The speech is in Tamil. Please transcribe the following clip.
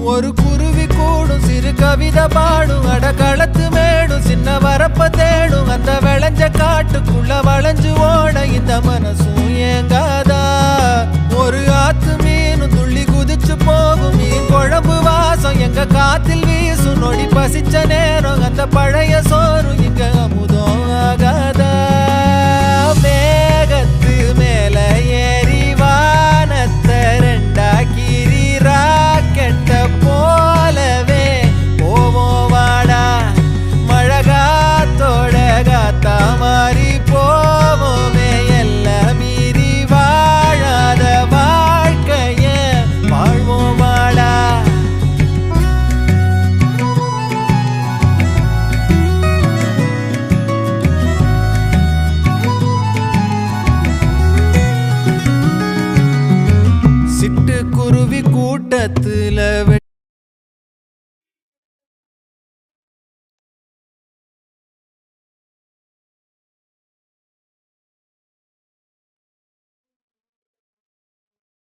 ஒரு குருவி கூடும் சிறு கவிதை பாடும் அடகளத்து மேடும் சின்ன வரப்ப தேடும் அந்த விளைஞ்ச காட்டுக்குள்ள வளைஞ்சு ஓட இந்த மனசும் ஏங்காதா ஒரு ஆத்து மீனும் துள்ளி குதிச்சு போகும் மீன் குழம்பு வாசம் எங்க காத்தில் வீசும் நொடி பசிச்ச நேரம் அந்த பழைய